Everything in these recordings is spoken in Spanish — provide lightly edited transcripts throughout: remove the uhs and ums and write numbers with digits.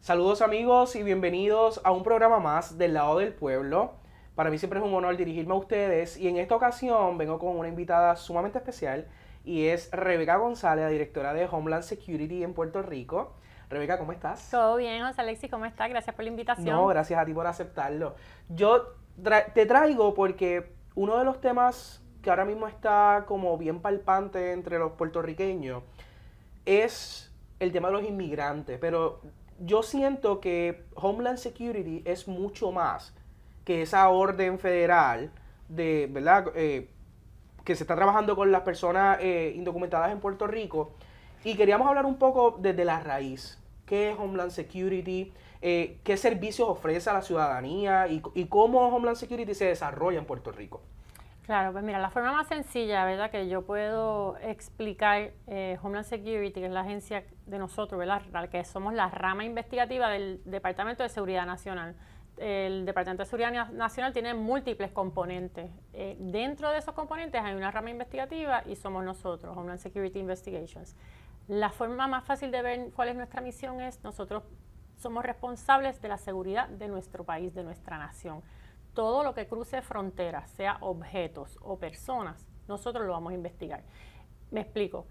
Saludos amigos y bienvenidos a un programa más del lado del pueblo. Para mí siempre es un honor dirigirme a ustedes y en esta ocasión vengo con una invitada sumamente especial y es Rebeca González, la directora de Homeland Security en Puerto Rico. Rebeca, ¿cómo estás? Todo bien, José Alexis, ¿cómo estás? Gracias por la No, invitación. gracias a ti por aceptarlo. Yo te traigo porque uno de los temas que ahora mismo está como bien palpante entre los puertorriqueños es el tema de los inmigrantes, pero yo siento que Homeland Security es mucho más que esa orden federal de, ¿verdad? Que se está trabajando con las personas indocumentadas en Puerto Rico. Y queríamos hablar un poco desde la raíz. ¿Qué es Homeland Security? ¿Qué servicios ofrece a la ciudadanía? Y cómo Homeland Security se desarrolla en Puerto Rico. Claro, pues mira, la forma más sencilla, ¿verdad?, que yo puedo explicar Homeland Security, que es la agencia de nosotros, ¿verdad?, que somos la rama investigativa del Departamento de Seguridad Nacional. El Departamento de Seguridad Nacional tiene múltiples componentes. Dentro de esos componentes hay una rama investigativa y somos nosotros, Homeland Security Investigations. La forma más fácil de ver cuál es nuestra misión es nosotros somos responsables de la seguridad de nuestro país, de nuestra nación. Todo lo que cruce fronteras, sea objetos o personas, nosotros lo vamos a investigar. Me explico.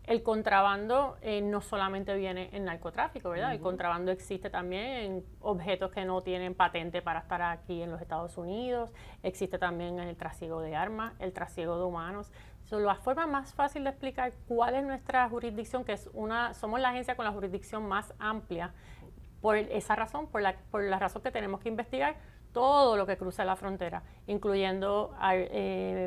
El contrabando no solamente viene en narcotráfico, ¿verdad? El contrabando existe también en objetos que no tienen patente para estar aquí en los Estados Unidos. Existe también en el trasiego de armas, el trasiego de humanos. La forma más fácil de explicar cuál es nuestra jurisdicción, que es somos la agencia con la jurisdicción más amplia, por esa razón, por la razón que tenemos que investigar todo lo que cruza la frontera, incluyendo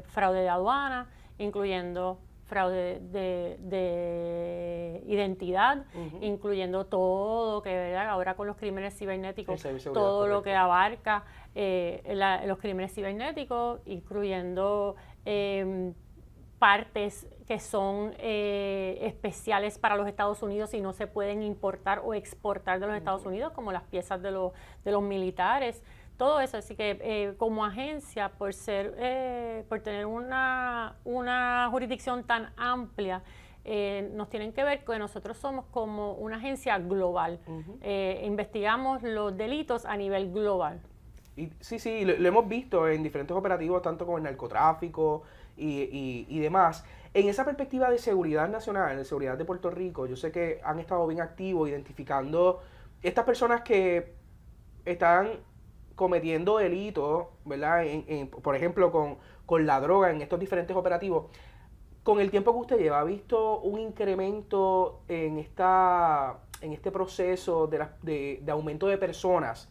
fraude de aduana, incluyendo fraude de identidad, incluyendo todo que, ¿verdad?, ahora con los crímenes cibernéticos, todo lo que abarca los crímenes cibernéticos, incluyendo partes que son especiales para los Estados Unidos y no se pueden importar o exportar de los Estados Unidos, como las piezas de los militares. Todo eso, así que como agencia, por tener una jurisdicción tan amplia, nos tienen que ver que nosotros somos como una agencia global. Investigamos los delitos a nivel global. Sí, lo hemos visto en diferentes operativos, tanto como el narcotráfico y demás. En esa perspectiva de seguridad nacional, de seguridad de Puerto Rico, yo sé que han estado bien activos identificando estas personas que están cometiendo delitos, ¿verdad? Por ejemplo, con la droga en estos diferentes operativos. Con el tiempo que usted lleva, ¿ha visto un incremento en este proceso de aumento de personas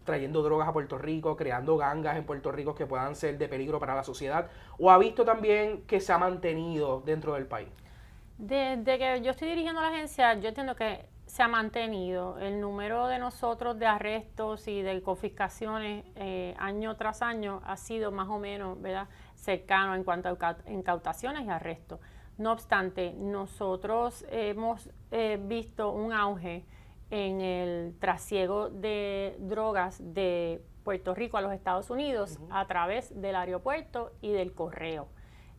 trayendo drogas a Puerto Rico, creando gangas en Puerto Rico que puedan ser de peligro para la sociedad? ¿O ha visto también que se ha mantenido dentro del país? Desde que yo estoy dirigiendo la agencia, yo entiendo que se ha mantenido el número de nosotros de arrestos y de confiscaciones año tras año ha sido más o menos, ¿verdad?, cercano en cuanto a incautaciones y arrestos. No obstante, nosotros hemos visto un auge en el trasiego de drogas de Puerto Rico a los Estados Unidos a través del aeropuerto y del correo.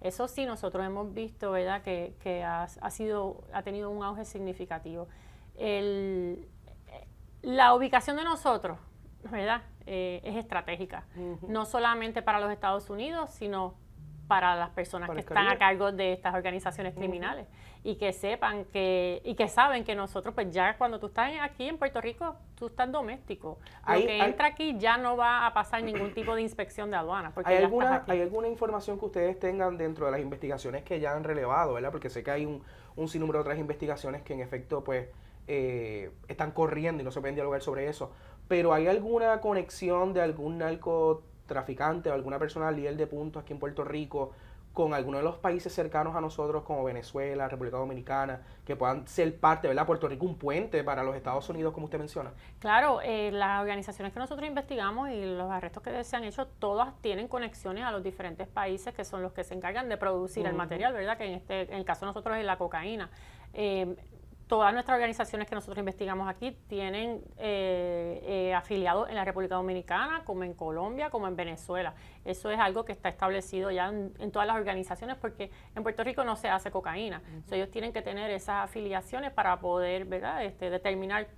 Eso sí, nosotros hemos visto, ¿verdad?, que ha tenido un auge significativo. La ubicación de nosotros, ¿verdad?, es estratégica, no solamente para los Estados Unidos, sino para las personas que están a cargo de estas organizaciones criminales y que sepan y que saben que nosotros, pues ya cuando tú estás aquí en Puerto Rico, tú estás doméstico. Lo que entra aquí ya no va a pasar ningún tipo de inspección de aduana. Porque ¿Hay alguna información que ustedes tengan dentro de las investigaciones que ya han relevado, ¿verdad? Porque sé que hay un sinnúmero de otras investigaciones que en efecto pues están corriendo y no se pueden dialogar sobre eso. Pero ¿hay alguna conexión de algún narcotraficante o alguna persona líder de punto aquí en Puerto Rico con alguno de los países cercanos a nosotros como Venezuela, República Dominicana, que puedan ser parte, ¿verdad? Puerto Rico un puente para los Estados Unidos, como usted menciona? Claro, las organizaciones que nosotros investigamos y los arrestos que se han hecho, todas tienen conexiones a los diferentes países que son los que se encargan de producir el material, ¿verdad? Que en el caso de nosotros es la cocaína. todas nuestras organizaciones que nosotros investigamos aquí tienen afiliados en la República Dominicana, como en Colombia, como en Venezuela. Eso es algo que está establecido ya en todas las organizaciones, porque en Puerto Rico no se hace cocaína. Ellos tienen que tener esas afiliaciones para poder, ¿verdad?, determinar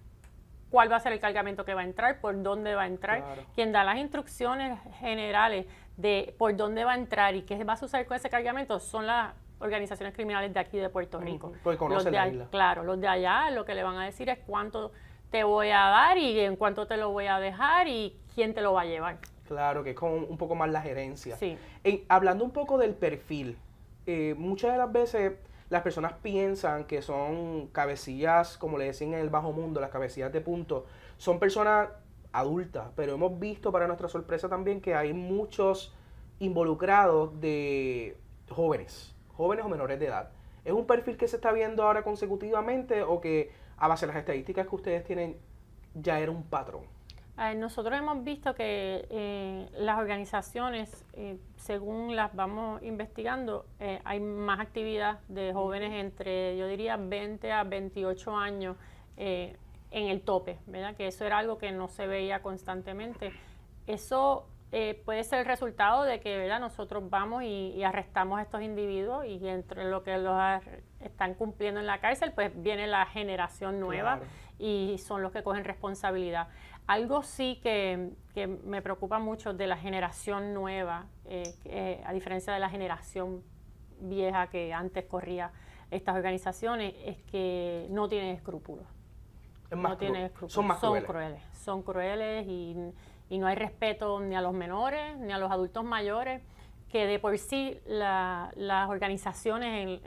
cuál va a ser el cargamento que va a entrar, por dónde va a entrar. Claro. Quien da las instrucciones generales de por dónde va a entrar y qué va a suceder con ese cargamento son las organizaciones criminales de aquí de Puerto Rico. Porque conocen la isla. Claro, los de allá lo que le van a decir es cuánto te voy a dar y en cuánto te lo voy a dejar y quién te lo va a llevar. Claro, que es como un poco más la gerencia. Sí. Hablando un poco del perfil, muchas de las veces las personas piensan que son cabecillas, como le decían en el bajo mundo, las cabecillas de punto, son personas adultas, pero hemos visto para nuestra sorpresa también que hay muchos involucrados de jóvenes o menores de edad. ¿Es un perfil que se está viendo ahora consecutivamente o que a base de las estadísticas que ustedes tienen ya era un patrón? Nosotros hemos visto que las organizaciones, según las vamos investigando, hay más actividad de jóvenes entre, yo diría, 20 a 28 años en el tope, ¿verdad? Que eso era algo que no se veía constantemente. Eso puede ser el resultado de que, ¿verdad?, nosotros vamos y arrestamos a estos individuos y entre lo que los están cumpliendo en la cárcel, pues viene la generación nueva. Claro. Y son los que cogen responsabilidad. Algo sí que me preocupa mucho de la generación nueva, a diferencia de la generación vieja que antes corría estas organizaciones, es que no tienen escrúpulos. No tienen escrúpulos. Son más crueles. Son crueles y no hay respeto ni a los menores ni a los adultos mayores, que de por sí las organizaciones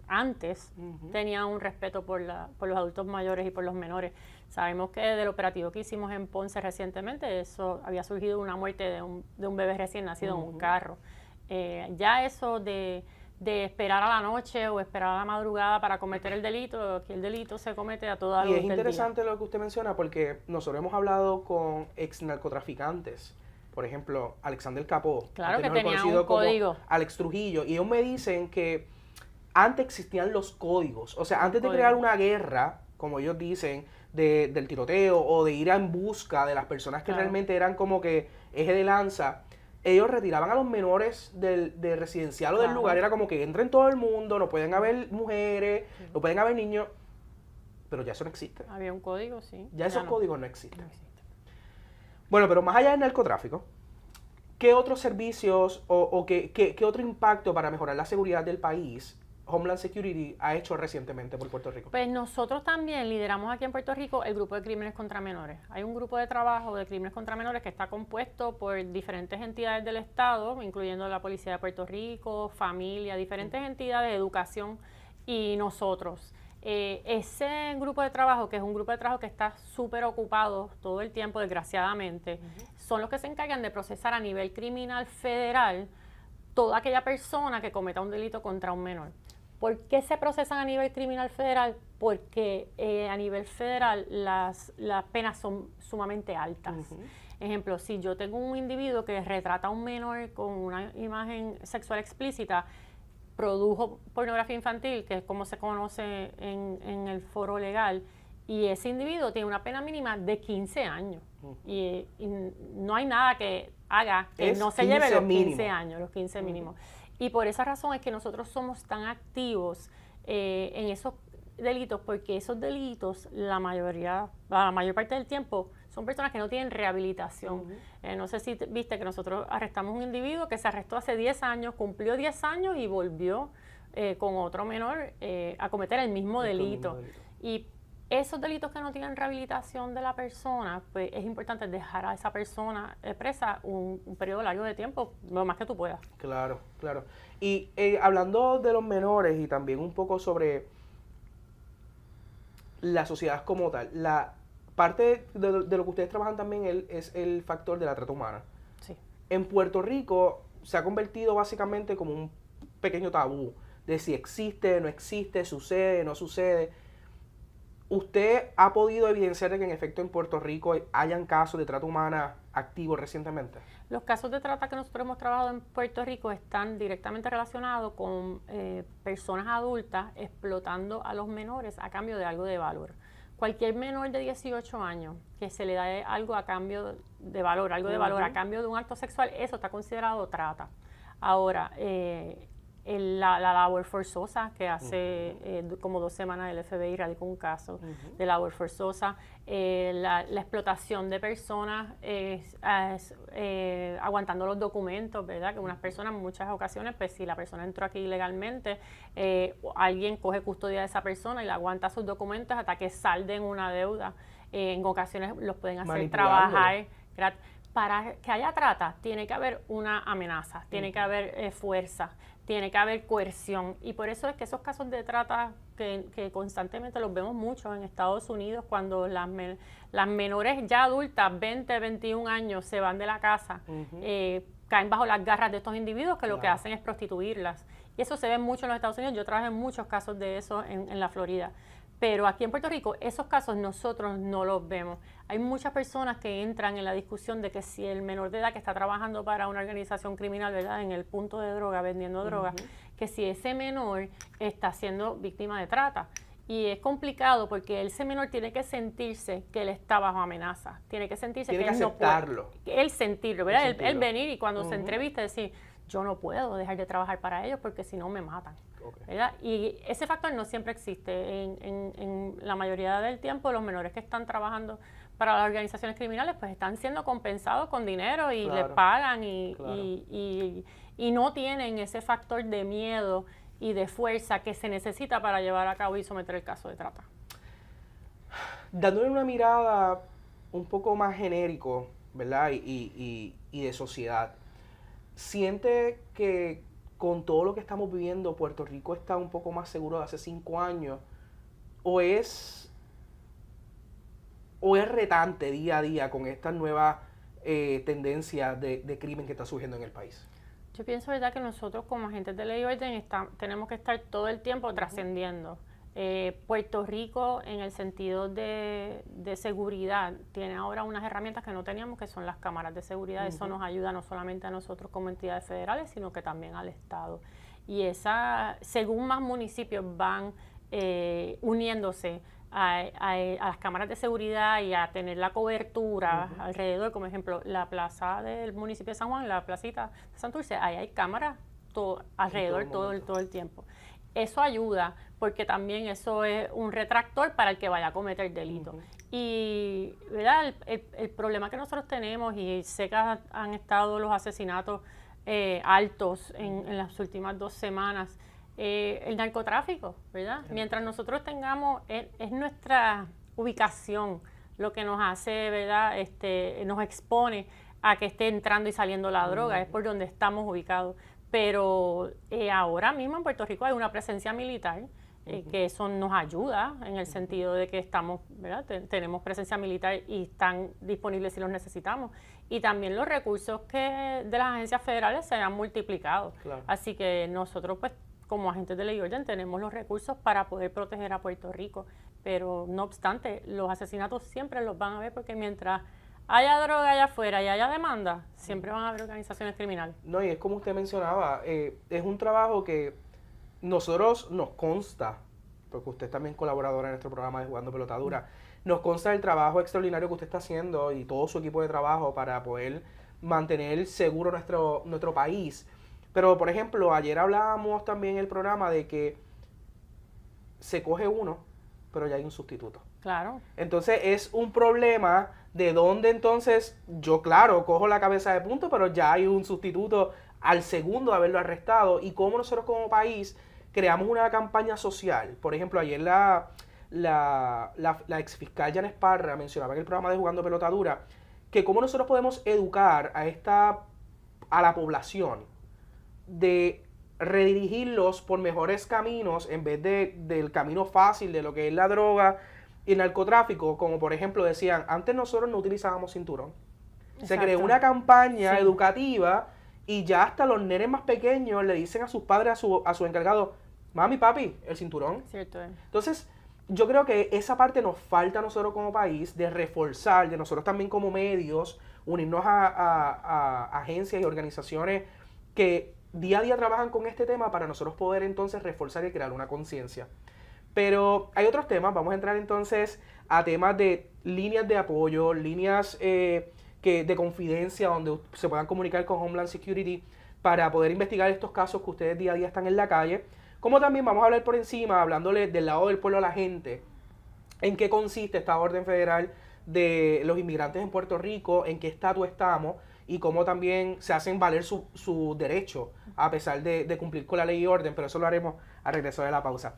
antes tenían un respeto por los adultos mayores y por los menores. Sabemos que del operativo que hicimos en Ponce recientemente, eso había surgido una muerte de un bebé recién nacido en un carro. Ya eso de esperar a la noche o esperar a la madrugada para cometer el delito, que el delito se comete a toda hora del día. Y es interesante lo que usted menciona, porque nosotros hemos hablado con ex narcotraficantes. Por ejemplo, Alexander Capó, claro, que tenía un código. Alex Trujillo, y ellos me dicen que antes existían los códigos, o sea, antes de crear una guerra, como ellos dicen, del tiroteo o de ir en busca de las personas que realmente eran como que eje de lanza, ellos retiraban a los menores del residencial o del lugar, era como que entren todo el mundo, no pueden haber mujeres, no pueden haber niños, pero ya eso no existe. Había un código, sí. Ya esos códigos no existen. Bueno, pero más allá del narcotráfico, ¿qué otros servicios o qué otro impacto para mejorar la seguridad del país Homeland Security ha hecho recientemente por Puerto Rico? Pues nosotros también lideramos aquí en Puerto Rico el grupo de crímenes contra menores. Hay un grupo de trabajo de crímenes contra menores que está compuesto por diferentes entidades del Estado, incluyendo la Policía de Puerto Rico, familia, diferentes entidades de educación y nosotros. Ese grupo de trabajo, que es un grupo de trabajo que está súper ocupado todo el tiempo, desgraciadamente, son los que se encargan de procesar a nivel criminal federal toda aquella persona que cometa un delito contra un menor. ¿Por qué se procesan a nivel criminal federal? Porque a nivel federal las penas son sumamente altas. Ejemplo, si yo tengo un individuo que retrata a un menor con una imagen sexual explícita, produjo pornografía infantil, que es como se conoce en el foro legal, y ese individuo tiene una pena mínima de 15 años. Y no hay nada que haga que no se lleve los 15 años, los 15 mínimos. Y por esa razón es que nosotros somos tan activos en esos delitos, porque esos delitos, la mayor parte del tiempo, son personas que no tienen rehabilitación. No sé si viste que nosotros arrestamos un individuo que se arrestó hace 10 años, cumplió 10 años y volvió con otro menor a cometer el mismo delito. Y esos delitos que no tienen rehabilitación de la persona, pues es importante dejar a esa persona presa un periodo largo de tiempo, lo más que tú puedas. Claro, claro. Y hablando de los menores y también un poco sobre la sociedad como tal, la parte de lo que ustedes trabajan también es el factor de la trata humana. Sí. En Puerto Rico se ha convertido básicamente como un pequeño tabú de si existe, no existe, sucede, no sucede. ¿usted ha podido evidenciar de que en efecto en Puerto Rico hayan casos de trata humana activos recientemente? Los casos de trata que nosotros hemos trabajado en Puerto Rico están directamente relacionados con personas adultas explotando a los menores a cambio de algo de valor. Cualquier menor de 18 años que se le da algo a cambio de valor, algo de valor a cambio de un acto sexual, eso está considerado trata. Ahora, la labor forzosa que hace como 2 semanas el FBI radicó un caso de labor forzosa, la explotación de personas aguantando los documentos, ¿verdad? Que unas personas en muchas ocasiones, pues si la persona entró aquí ilegalmente, alguien coge custodia de esa persona y le aguanta sus documentos hasta que salden una deuda. En ocasiones los pueden hacer trabajar gratis. Para que haya trata, tiene que haber una amenaza, tiene que haber fuerza, tiene que haber coerción. Y por eso es que esos casos de trata que constantemente los vemos mucho en Estados Unidos, cuando las menores ya adultas, 20, 21 años, se van de la casa, caen bajo las garras de estos individuos que lo que hacen es prostituirlas. Y eso se ve mucho en los Estados Unidos. Yo trabajé en muchos casos de eso en la Florida. Pero aquí en Puerto Rico, esos casos nosotros no los vemos. Hay muchas personas que entran en la discusión de que si el menor de edad que está trabajando para una organización criminal, ¿verdad?, en el punto de droga, vendiendo droga, que si ese menor está siendo víctima de trata. Y es complicado porque ese menor tiene que sentirse que él está bajo amenaza. Tiene que sentirse que él aceptarlo. No puede. Él sentirlo, ¿verdad? Él venir y cuando se entrevista decir, yo no puedo dejar de trabajar para ellos porque si no me matan. ¿Verdad? Y ese factor no siempre existe. En la mayoría del tiempo los menores que están trabajando para las organizaciones criminales pues están siendo compensados con dinero y les pagan y no tienen ese factor de miedo y de fuerza que se necesita para llevar a cabo y someter el caso de trata. Dándole una mirada un poco más genérico, ¿verdad? Y de sociedad, ¿siente que con todo lo que estamos viviendo, Puerto Rico está un poco más seguro de hace 5 años? ¿O es retante día a día con esta nueva tendencia de crimen que está surgiendo en el país? Yo pienso, ¿verdad?, que nosotros como agentes de ley y orden tenemos que estar todo el tiempo trascendiendo. Puerto Rico, en el sentido de seguridad, tiene ahora unas herramientas que no teníamos, que son las cámaras de seguridad. Eso nos ayuda no solamente a nosotros como entidades federales, sino que también al Estado. Y según más municipios van uniéndose a las cámaras de seguridad y a tener la cobertura alrededor, como ejemplo la plaza del municipio de San Juan, la placita de Santurce, ahí hay cámaras alrededor todo el tiempo. Eso ayuda porque también eso es un retractor para el que vaya a cometer delito. Y ¿verdad? El problema que nosotros tenemos, y sé que han estado los asesinatos altos en las últimas 2 semanas, el narcotráfico, ¿verdad? Mientras nosotros tengamos, es nuestra ubicación lo que nos hace, ¿verdad? Nos expone a que esté entrando y saliendo la droga, es por donde estamos ubicados. Pero ahora mismo en Puerto Rico hay una presencia militar, que eso nos ayuda en el sentido de que estamos, ¿verdad? Tenemos presencia militar y están disponibles si los necesitamos. Y también los recursos de las agencias federales se han multiplicado. Claro. Así que nosotros, pues, como agentes de ley y orden, tenemos los recursos para poder proteger a Puerto Rico. Pero no obstante, los asesinatos siempre los van a ver porque mientras haya droga allá afuera y haya demanda, siempre van a haber organizaciones criminales. No, y es como usted mencionaba, es un trabajo que nosotros nos consta, porque usted es también colaboradora en nuestro programa de Jugando Pelota Dura, nos consta el trabajo extraordinario que usted está haciendo y todo su equipo de trabajo para poder mantener seguro nuestro país. Pero, por ejemplo, ayer hablábamos también en el programa de que se coge uno, pero ya hay un sustituto. Claro. Entonces es un problema de donde entonces yo, claro, cojo la cabeza de punto, pero ya hay un sustituto al segundo de haberlo arrestado. Y cómo nosotros como país creamos una campaña social. Por ejemplo, ayer la exfiscal Yanes Parra mencionaba en el programa de Jugando Pelota Dura que cómo nosotros podemos educar a la población de redirigirlos por mejores caminos en vez del camino fácil de lo que es la droga y el narcotráfico, como por ejemplo decían, antes nosotros no utilizábamos cinturón. Exacto. Se creó una campaña educativa y ya hasta los nenes más pequeños le dicen a sus padres, a su encargado, mami, papi, el cinturón. Cierto. Entonces, yo creo que esa parte nos falta a nosotros como país de reforzar, de nosotros también como medios, unirnos a agencias y organizaciones que día a día trabajan con este tema para nosotros poder entonces reforzar y crear una conciencia. Pero hay otros temas, vamos a entrar entonces a temas de líneas de apoyo, líneas de confidencia donde se puedan comunicar con Homeland Security para poder investigar estos casos que ustedes día a día están en la calle. Como también vamos a hablar por encima, hablándole del lado del pueblo a la gente, en qué consiste esta orden federal de los inmigrantes en Puerto Rico, en qué estatus estamos y cómo también se hacen valer su derecho a pesar de cumplir con la ley y orden, pero eso lo haremos al regreso de la pausa.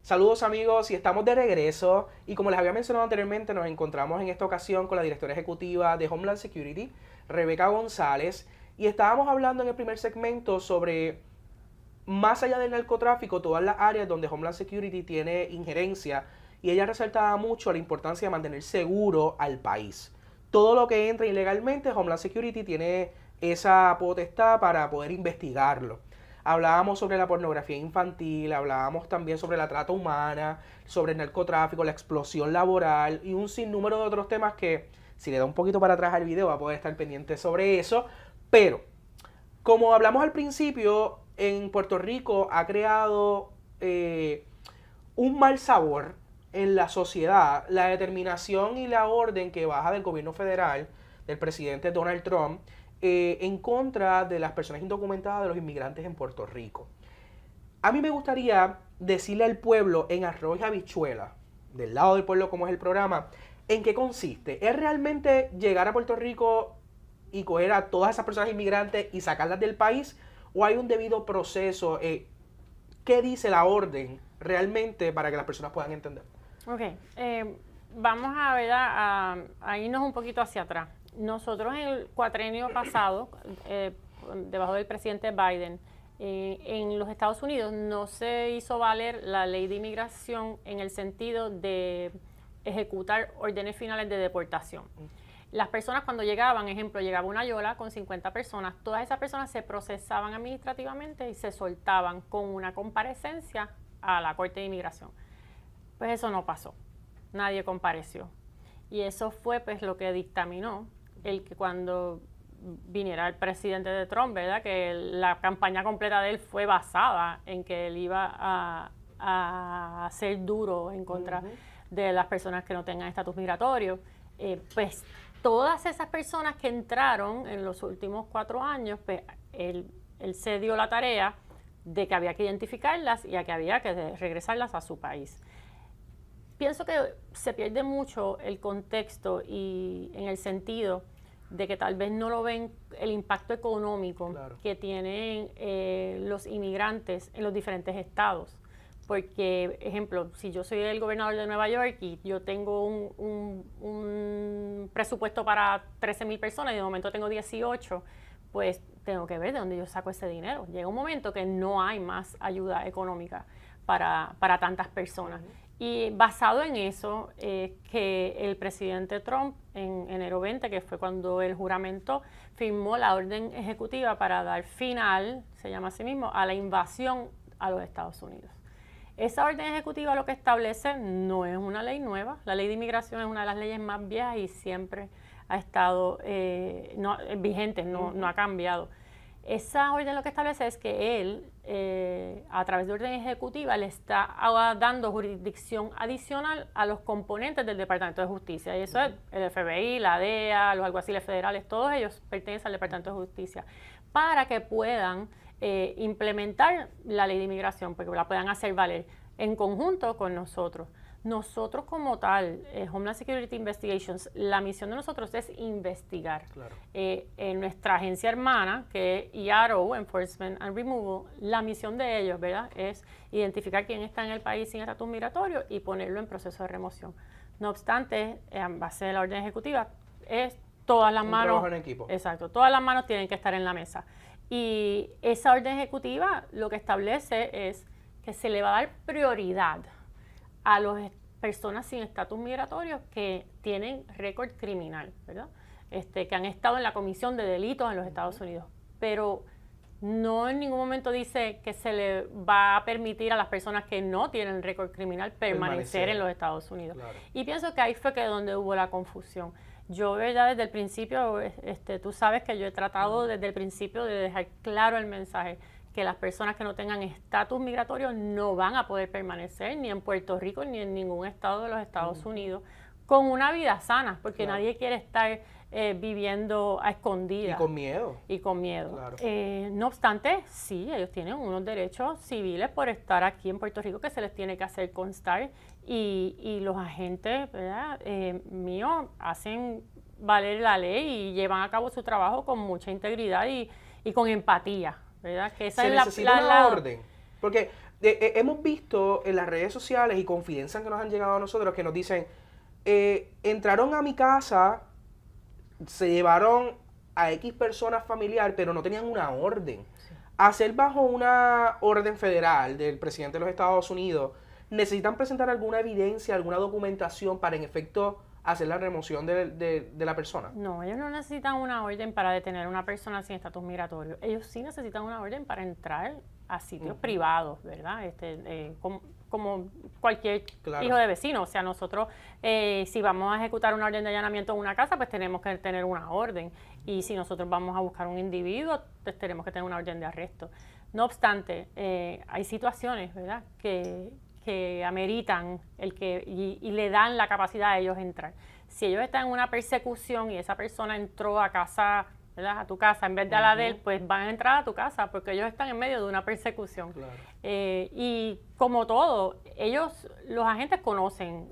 Saludos amigos, y estamos de regreso y como les había mencionado anteriormente nos encontramos en esta ocasión con la directora ejecutiva de Homeland Security, Rebeca González, y estábamos hablando en el primer segmento sobre más allá del narcotráfico, todas las áreas donde Homeland Security tiene injerencia y ella resaltaba mucho la importancia de mantener seguro al país. Todo lo que entra ilegalmente, Homeland Security tiene esa potestad para poder investigarlo. Hablábamos sobre la pornografía infantil, hablábamos también sobre la trata humana, sobre el narcotráfico, la explosión laboral y un sinnúmero de otros temas que, si le da un poquito para atrás al video, va a poder estar pendiente sobre eso. Pero, como hablamos al principio, en Puerto Rico ha creado un mal sabor en la sociedad la determinación y la orden que baja del gobierno federal, del presidente Donald Trump, en contra de las personas indocumentadas, de los inmigrantes en Puerto Rico. A mí me gustaría decirle al pueblo en arroz y habichuela, del lado del pueblo como es el programa, en qué consiste. ¿Es realmente llegar a Puerto Rico y coger a todas esas personas inmigrantes y sacarlas del país? ¿O hay un debido proceso? ¿Qué dice la orden realmente para que las personas puedan entender? Ok, vamos a ver a irnos un poquito hacia atrás. Nosotros en el cuatrenio pasado, debajo del presidente Biden, en los Estados Unidos no se hizo valer la ley de inmigración en el sentido de ejecutar órdenes finales de deportación. Las personas cuando llegaban, ejemplo, llegaba una yola con 50 personas, todas esas personas se procesaban administrativamente y se soltaban con una comparecencia a la Corte de Inmigración. Pues eso no pasó, nadie compareció. Y eso fue pues lo que dictaminó el que cuando viniera el presidente de Trump, ¿verdad? Que la campaña completa de él fue basada en que él iba a ser duro en contra de las personas que no tengan estatus migratorio. Pues todas esas personas que entraron en los últimos 4 años, pues él se dio la tarea de que había que identificarlas y a que había que regresarlas a su país. Pienso que se pierde mucho el contexto y en el sentido de que tal vez no lo ven el impacto económico Claro. que tienen los inmigrantes en los diferentes estados. Porque, ejemplo, si yo soy el gobernador de Nueva York y yo tengo un presupuesto para 13,000 personas y de momento tengo 18, pues tengo que ver de dónde yo saco ese dinero. Llega un momento que no hay más ayuda económica para tantas personas. Y basado en eso, que el presidente Trump en enero 20, que fue cuando él juramentó, firmó la orden ejecutiva para dar final, se llama así mismo, a la invasión a los Estados Unidos. Esa orden ejecutiva lo que establece no es una ley nueva. La ley de inmigración es una de las leyes más viejas y siempre ha estado vigente, no ha cambiado. Esa orden lo que establece es que él, a través de orden ejecutiva, le está dando jurisdicción adicional a los componentes del Departamento de Justicia. Y eso es el FBI, la DEA, los alguaciles federales, todos ellos pertenecen al Departamento de Justicia, para que puedan implementar la ley de inmigración, porque la puedan hacer valer en conjunto con nosotros. Nosotros como tal, Homeland Security Investigations, la misión de nosotros es investigar. Claro. En nuestra agencia hermana, que es ERO, Enforcement and Removal, la misión de ellos, ¿verdad?, es identificar quién está en el país sin estatus migratorio y ponerlo en proceso de remoción. No obstante, en base de la orden ejecutiva, es todas las manos. Trabajo en equipo. Exacto, todas las manos tienen que estar en la mesa. Y esa orden ejecutiva lo que establece es que se le va a dar prioridad a las personas sin estatus migratorio que tienen récord criminal, ¿verdad? Que han estado en la comisión de delitos en los Estados Unidos. Pero no en ningún momento dice que se le va a permitir a las personas que no tienen récord criminal permanecer en los Estados Unidos. Claro. Y pienso que ahí fue que donde hubo la confusión. Yo, ¿verdad?, desde el principio, tú sabes que yo he tratado desde el principio de dejar claro el mensaje que las personas que no tengan estatus migratorio no van a poder permanecer ni en Puerto Rico ni en ningún estado de los Estados Unidos con una vida sana, porque Claro. nadie quiere estar viviendo a escondidas. Y con miedo. Y con miedo. Claro. No obstante, sí, ellos tienen unos derechos civiles por estar aquí en Puerto Rico que se les tiene que hacer constar y los agentes, ¿verdad?, míos hacen valer la ley y llevan a cabo su trabajo con mucha integridad y con empatía, ¿verdad? Que esa Se es necesita una orden. Porque hemos visto en las redes sociales y confidencias que nos han llegado a nosotros que nos dicen, entraron a mi casa, se llevaron a X personas familiar, pero no tenían una orden. Sí. Hacer bajo una orden federal del presidente de los Estados Unidos, necesitan presentar alguna evidencia, alguna documentación para en efecto hacer la remoción de la persona. No, ellos no necesitan una orden para detener a una persona sin estatus migratorio. Ellos sí necesitan una orden para entrar a sitios privados, ¿verdad? Como cualquier hijo de vecino. O sea, nosotros, si vamos a ejecutar una orden de allanamiento en una casa, pues tenemos que tener una orden. Y si nosotros vamos a buscar un individuo, pues tenemos que tener una orden de arresto. No obstante, hay situaciones, ¿verdad?, que ameritan y le dan la capacidad a ellos entrar. Si ellos están en una persecución y esa persona entró a casa, ¿verdad?, a tu casa en vez de a la de él, pues van a entrar a tu casa porque ellos están en medio de una persecución. Claro. Y como todo, los agentes conocen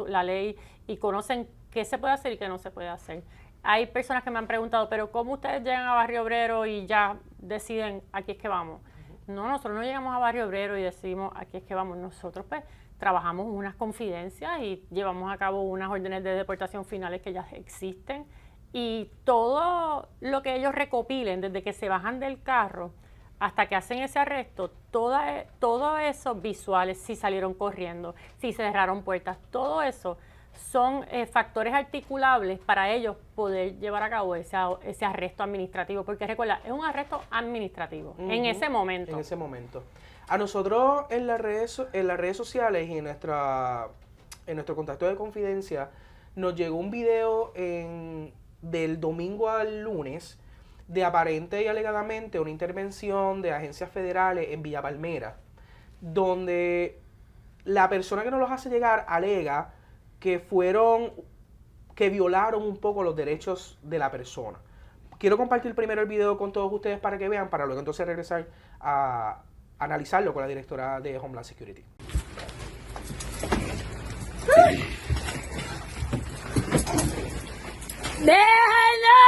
la ley y conocen qué se puede hacer y qué no se puede hacer. Hay personas que me han preguntado, pero ¿cómo ustedes llegan a Barrio Obrero y ya deciden aquí es que vamos? No, nosotros no llegamos a Barrio Obrero y decidimos aquí es que vamos. Nosotros pues trabajamos unas confidencias y llevamos a cabo unas órdenes de deportación finales que ya existen. Y todo lo que ellos recopilen, desde que se bajan del carro hasta que hacen ese arresto, todo esos visuales, si salieron corriendo, si cerraron puertas, todo eso son factores articulables para ellos poder llevar a cabo ese arresto administrativo, porque recuerda, es un arresto administrativo en ese momento. En ese momento. A nosotros en las redes sociales y en nuestro contacto de confidencia nos llegó un video del domingo al lunes de aparente y alegadamente una intervención de agencias federales en Villa Palmera, donde la persona que nos los hace llegar alega que violaron un poco los derechos de la persona. Quiero compartir primero el video con todos ustedes para que vean, para luego entonces regresar a analizarlo con la directora de Homeland Security. ¡Déjenlo!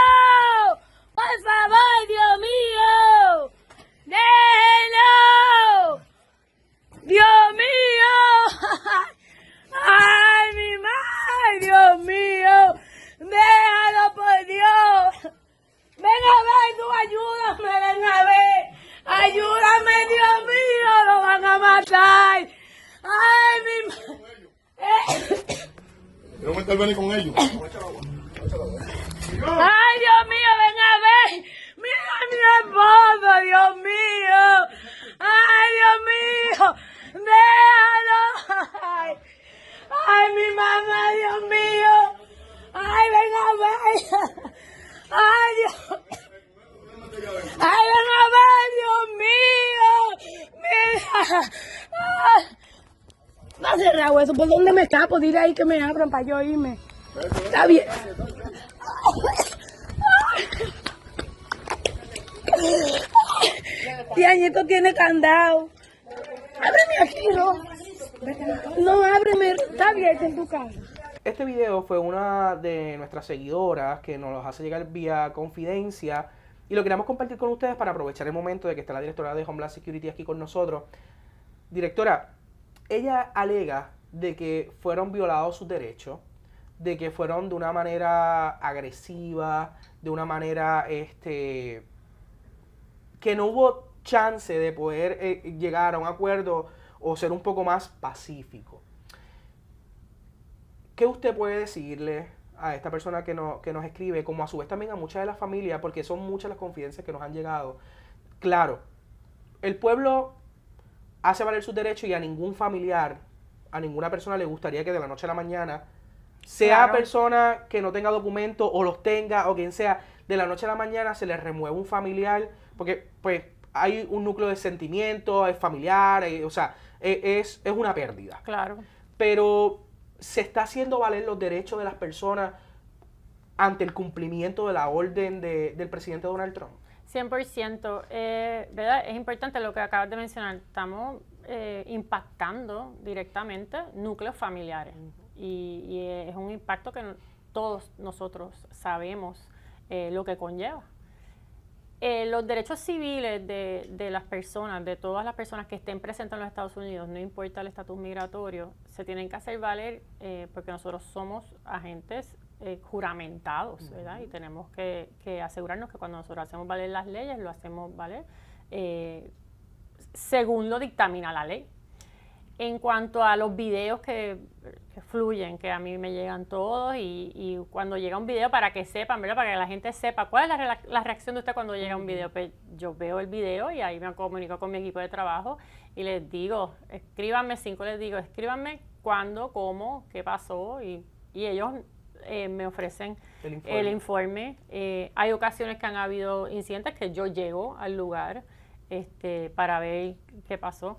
intervenir con ellos. ¡Ay, Dios mío, ven a ver! ¡Mira a mi esposo, Dios mío! ¡Ay, Dios mío! ¡Déjalo! ¡Ay, mi mamá, Dios mío! ¡Ay, ven a ver! ¡Ay, Dios! ¡Ay, ven a ver, Dios mío! ¡Mira! ¡Ay! No ha cerrado eso, ¿por dónde me escapo? Dile ahí que me abran para yo irme. Está bien. Y Añeto tiene candado. Ábreme aquí, ¿no? No, ábreme. Está abierto en tu casa. Este video fue una de nuestras seguidoras que nos los hace llegar vía confidencia y lo queríamos compartir con ustedes para aprovechar el momento de que está la directora de Homeland Security aquí con nosotros. Directora, ella alega de que fueron violados sus derechos, de que fueron de una manera agresiva, de una manera que no hubo chance de poder llegar a un acuerdo o ser un poco más pacífico. ¿Qué usted puede decirle a esta persona que nos escribe, como a su vez también a muchas de las familias, porque son muchas las confidencias que nos han llegado? Claro, el pueblo hace valer sus derechos y a ningún familiar, a ninguna persona le gustaría que de la noche a la mañana, sea Claro. persona que no tenga documentos o los tenga o quien sea, de la noche a la mañana se le remueve un familiar, porque pues hay un núcleo de sentimiento, es familiar, o sea, es una pérdida. Claro. Pero se está haciendo valer los derechos de las personas ante el cumplimiento de la orden del presidente Donald Trump. 100%, ¿verdad? Es importante lo que acabas de mencionar. Estamos impactando directamente núcleos familiares y es un impacto que todos nosotros sabemos lo que conlleva. Los derechos civiles de las personas, de todas las personas que estén presentes en los Estados Unidos, no importa el estatus migratorio, se tienen que hacer valer porque nosotros somos agentes juramentados, ¿verdad? Y tenemos que asegurarnos que cuando nosotros hacemos valer las leyes, lo hacemos valer según lo dictamina la ley. En cuanto a los videos que fluyen, que a mí me llegan todos, y cuando llega un video, para que sepan, ¿verdad? Para que la gente sepa, ¿cuál es la reacción de usted cuando llega un video? Pues yo veo el video y ahí me comunico con mi equipo de trabajo y les digo, escríbanme 5, les digo, escríbanme cuándo, cómo, qué pasó, y ellos me ofrecen el informe. Hay ocasiones que han habido incidentes que yo llego al lugar para ver qué pasó.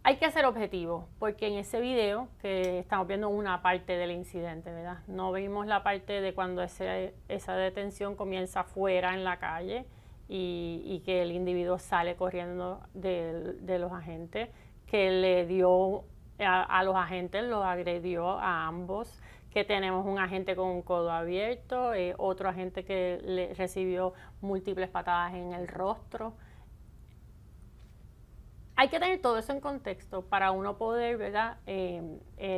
Hay que ser objetivo, porque en ese video que estamos viendo una parte del incidente, ¿verdad? No vimos la parte de cuando esa detención comienza afuera en la calle y que el individuo sale corriendo de los agentes, que le dio a los agentes, los agredió a ambos, que tenemos un agente con un codo abierto, otro agente que le recibió múltiples patadas en el rostro. Hay que tener todo eso en contexto para uno poder, ¿verdad?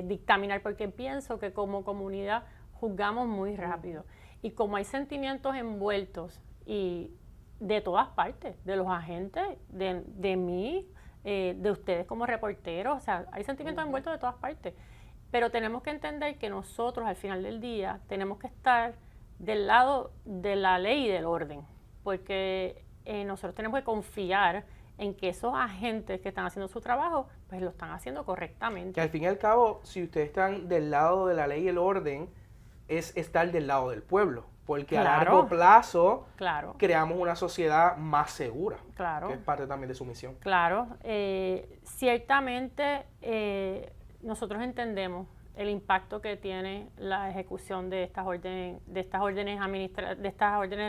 Dictaminar, porque pienso que como comunidad juzgamos muy rápido. Y como hay sentimientos envueltos y de todas partes, de los agentes, de mí, de ustedes como reporteros, o sea, hay sentimientos envueltos de todas partes. Pero tenemos que entender que nosotros al final del día tenemos que estar del lado de la ley y del orden, porque nosotros tenemos que confiar en que esos agentes que están haciendo su trabajo, pues lo están haciendo correctamente. Que al fin y al cabo, si ustedes están del lado de la ley y el orden, es estar del lado del pueblo. Porque a largo plazo creamos una sociedad más segura, que es parte también de su misión. Claro, ciertamente nosotros entendemos el impacto que tiene la ejecución de estas órdenes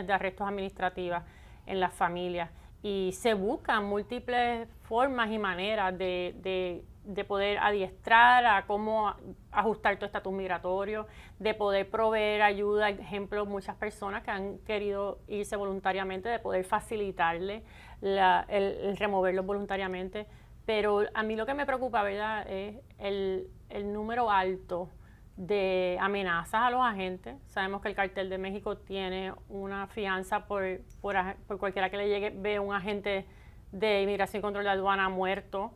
de arrestos administrativas en las familias. Y se buscan múltiples formas y maneras de poder adiestrar a cómo ajustar tu estatus migratorio, de poder proveer ayuda. Ejemplo, muchas personas que han querido irse voluntariamente, de poder facilitarle el removerlos voluntariamente. Pero a mí lo que me preocupa, ¿verdad?, es el número alto de amenazas a los agentes. Sabemos que el Cartel de México tiene una fianza por cualquiera que le llegue, ve un agente de Inmigración y Control de Aduana muerto.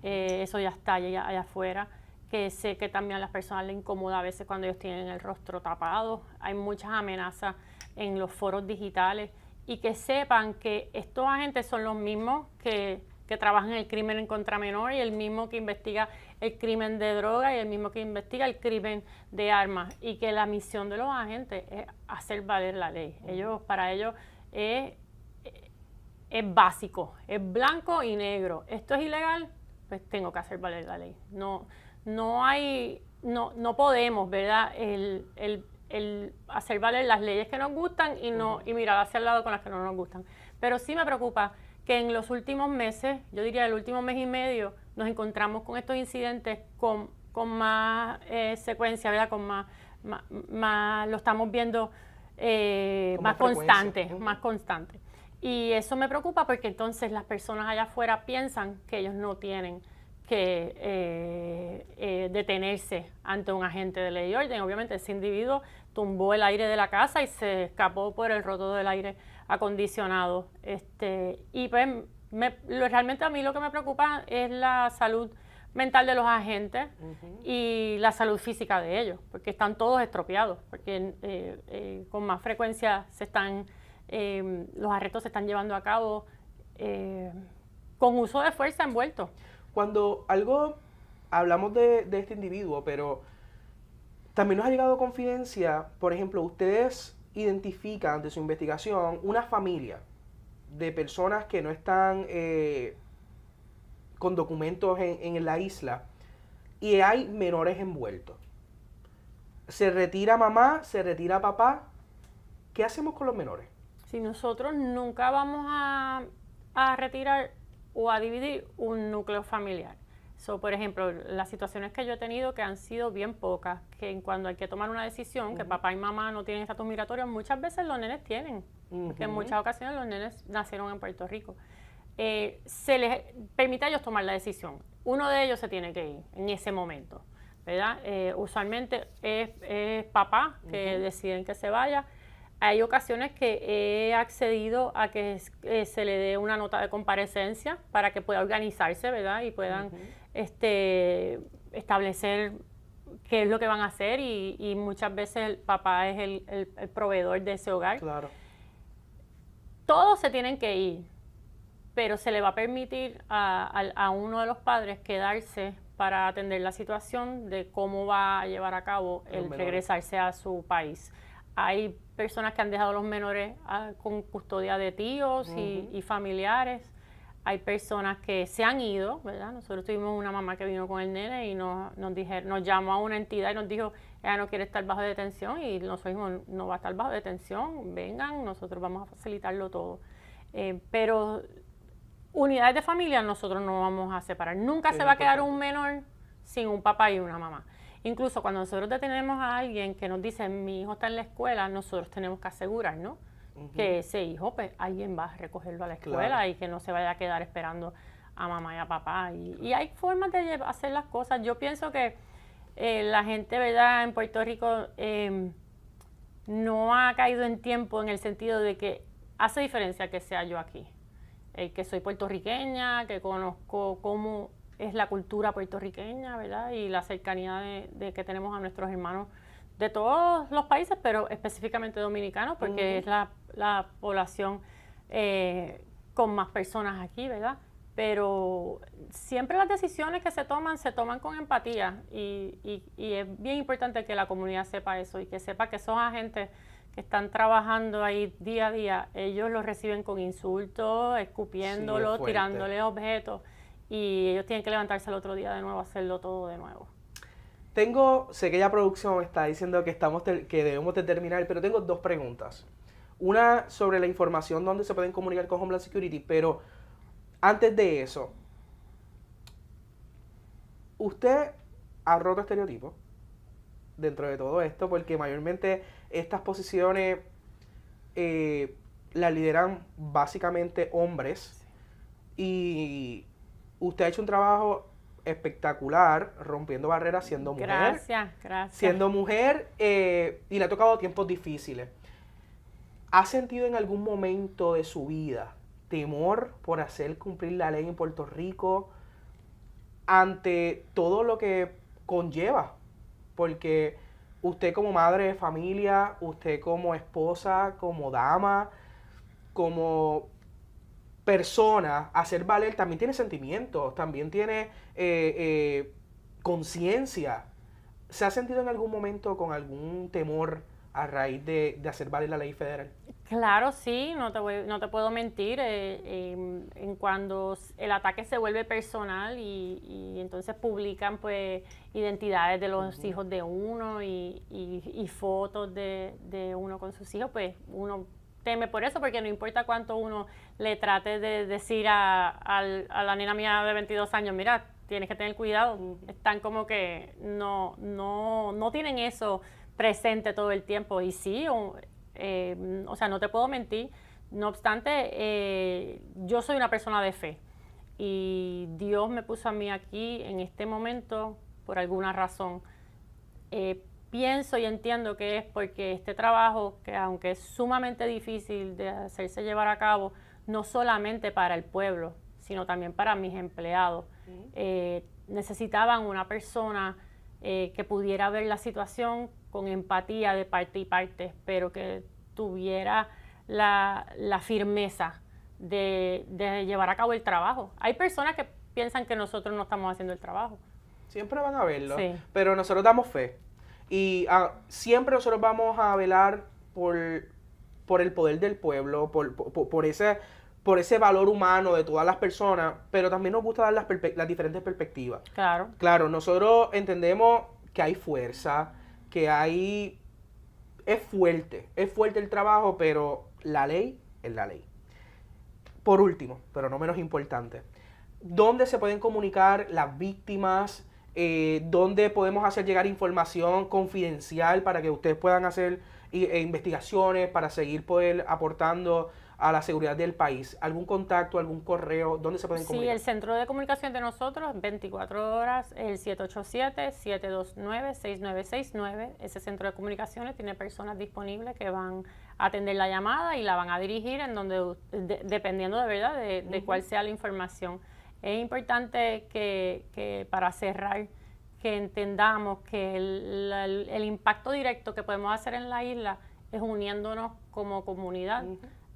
Eso ya está allá afuera. que sé que también a las personas les incomoda a veces cuando ellos tienen el rostro tapado. Hay muchas amenazas en los foros digitales y que sepan que estos agentes son los mismos que trabajan el crimen en contra menor y el mismo que investiga el crimen de droga y el mismo que investiga el crimen de armas, y que la misión de los agentes es hacer valer la ley. Para ellos es básico, es blanco y negro. Esto es ilegal, pues tengo que hacer valer la ley. No podemos, ¿verdad? El hacer valer las leyes que nos gustan y mirar hacia el lado con las que no nos gustan. Pero sí me preocupa que en los últimos meses, yo diría el último mes y medio, nos encontramos con estos incidentes con más secuencia, ¿verdad? Con más lo estamos viendo más constante. Y eso me preocupa porque entonces las personas allá afuera piensan que ellos no tienen que detenerse ante un agente de ley y orden. Obviamente ese individuo tumbó el aire de la casa y se escapó por el roto del aire acondicionado. Y pues realmente a mí lo que me preocupa es la salud mental de los agentes y la salud física de ellos, porque están todos estropeados, porque con más frecuencia los arrestos se están llevando a cabo con uso de fuerza envuelto. Cuando hablamos de este individuo, pero también nos ha llegado confidencia, por ejemplo, ustedes identifican de su investigación una familia de personas que no están con documentos en la isla y hay menores envueltos. Se retira mamá, se retira papá. ¿Qué hacemos con los menores? Si nosotros nunca vamos a retirar o a dividir un núcleo familiar. Por ejemplo, las situaciones que yo he tenido, que han sido bien pocas, que cuando hay que tomar una decisión, que papá y mamá no tienen estatus migratorio, muchas veces los nenes tienen, porque en muchas ocasiones los nenes nacieron en Puerto Rico. Se les permite a ellos tomar la decisión. Uno de ellos se tiene que ir en ese momento, ¿verdad? Usualmente es papá que deciden que se vaya. Hay ocasiones que he accedido a que se le dé una nota de comparecencia para que pueda organizarse, ¿verdad? Y puedan establecer qué es lo que van a hacer y muchas veces el papá es el proveedor de ese hogar. Claro. Todos se tienen que ir, pero se le va a permitir a uno de los padres quedarse para atender la situación de cómo va a llevar a cabo el regresarse a su país. Hay personas que han dejado a los menores con custodia de tíos y familiares. Hay personas que se han ido, ¿verdad? Nosotros tuvimos una mamá que vino con el nene y nos llamó a una entidad y nos dijo, ella no quiere estar bajo detención, y nosotros dijimos, no va a estar bajo detención, vengan, nosotros vamos a facilitarlo todo. Pero unidades de familia nosotros no vamos a separar. Nunca se va a quedar un menor sin un papá y una mamá. Incluso cuando nosotros detenemos a alguien que nos dice, mi hijo está en la escuela, nosotros tenemos que asegurarnos que ese hijo, pues alguien va a recogerlo a la escuela y que no se vaya a quedar esperando a mamá y a papá. Y hay formas de hacer las cosas. Yo pienso que la gente, ¿verdad?, en Puerto Rico no ha caído en tiempo, en el sentido de que hace diferencia que sea yo aquí. Que soy puertorriqueña, que conozco cómo es la cultura puertorriqueña, ¿verdad? Y la cercanía de que tenemos a nuestros hermanos de todos los países, pero específicamente dominicanos, porque es la población con más personas aquí, ¿verdad? Pero siempre las decisiones que se toman con empatía y es bien importante que la comunidad sepa eso y que sepa que esos agentes que están trabajando ahí día a día, ellos los reciben con insultos, escupiéndolos, tirándole objetos, y ellos tienen que levantarse el otro día de nuevo, hacerlo todo de nuevo. Sé que ya producción está diciendo que debemos de terminar, pero tengo dos preguntas. Una sobre la información donde se pueden comunicar con Homeland Security, pero antes de eso, ¿usted ha roto estereotipos dentro de todo esto? Porque mayormente estas posiciones las lideran básicamente hombres, y usted ha hecho un trabajo espectacular rompiendo barreras siendo mujer. Gracias. Siendo mujer y le ha tocado tiempos difíciles. ¿Ha sentido en algún momento de su vida temor por hacer cumplir la ley en Puerto Rico ante todo lo que conlleva, porque usted como madre de familia, usted como esposa, como dama, como persona, hacer valer, también tiene sentimientos, también tiene conciencia. ¿Se ha sentido en algún momento con algún temor a raíz de hacer valer la ley federal? Claro, sí, no te puedo mentir. En cuando el ataque se vuelve personal y entonces publican pues identidades de los hijos de uno y fotos de uno con sus hijos, pues uno teme por eso, porque no importa cuánto uno le trate de decir a la nena mía de 22 años, mira, tienes que tener cuidado. Están como que no tienen eso presente todo el tiempo. Y sí, o sea, no te puedo mentir. No obstante, yo soy una persona de fe y Dios me puso a mí aquí en este momento por alguna razón. Pienso y entiendo que es porque este trabajo, que aunque es sumamente difícil de hacerse llevar a cabo, no solamente para el pueblo, sino también para mis empleados, necesitaban una persona que pudiera ver la situación con empatía de parte y parte, pero que tuviera la firmeza de llevar a cabo el trabajo. Hay personas que piensan que nosotros no estamos haciendo el trabajo. Siempre van a verlo, sí, pero nosotros damos fe. Y siempre nosotros vamos a velar por el poder del pueblo, por ese valor humano de todas las personas, pero también nos gusta dar las diferentes perspectivas. Claro. Claro, nosotros entendemos que hay fuerza, es fuerte el trabajo, pero la ley es la ley. Por último, pero no menos importante, ¿dónde se pueden comunicar las víctimas? ¿Dónde podemos hacer llegar información confidencial para que ustedes puedan hacer investigaciones para seguir poder aportando a la seguridad del país? ¿Algún contacto, algún correo? ¿Dónde se pueden comunicar? Sí, el centro de comunicación de nosotros, 24 horas, el 787-729-6969. Ese centro de comunicaciones tiene personas disponibles que van a atender la llamada y la van a dirigir en donde, dependiendo de verdad de cuál sea la información. Es importante que para cerrar, que entendamos que el impacto directo que podemos hacer en la isla es uniéndonos como comunidad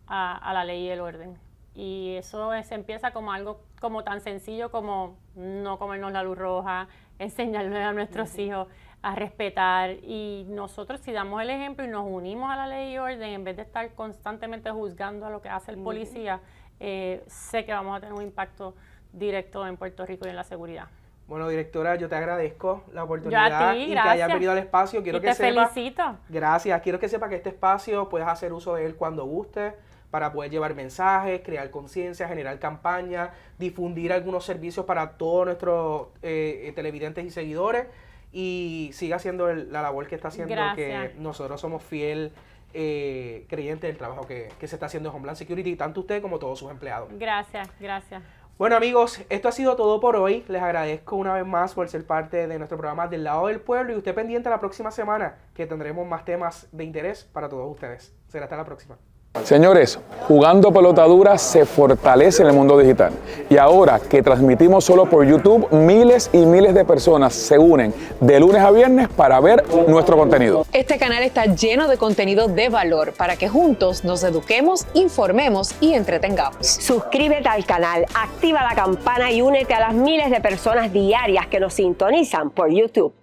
a la ley y el orden. Y eso se empieza como algo como tan sencillo como no comernos la luz roja, enseñarle a nuestros hijos a respetar. Y nosotros, si damos el ejemplo y nos unimos a la ley y orden, en vez de estar constantemente juzgando a lo que hace el policía, sé que vamos a tener un impacto directo en Puerto Rico y en la seguridad. Bueno, directora, yo te agradezco la oportunidad y que hayas venido al espacio. Quiero que sepa, felicito. Gracias. Quiero que sepa que este espacio puedes hacer uso de él cuando guste para poder llevar mensajes, crear conciencia, generar campañas, difundir algunos servicios para todos nuestros televidentes y seguidores, y siga haciendo la labor que está haciendo. Gracias. Que nosotros somos fiel creyentes del trabajo que se está haciendo en Homeland Security, tanto usted como todos sus empleados. Gracias. Bueno, amigos, esto ha sido todo por hoy. Les agradezco una vez más por ser parte de nuestro programa Del Lado del Pueblo, y usted pendiente la próxima semana, que tendremos más temas de interés para todos ustedes. Será hasta la próxima. Señores, jugando pelota dura se fortalece en el mundo digital. Y ahora que transmitimos solo por YouTube, miles y miles de personas se unen de lunes a viernes para ver nuestro contenido. Este canal está lleno de contenido de valor para que juntos nos eduquemos, informemos y entretengamos. Suscríbete al canal, activa la campana y únete a las miles de personas diarias que nos sintonizan por YouTube.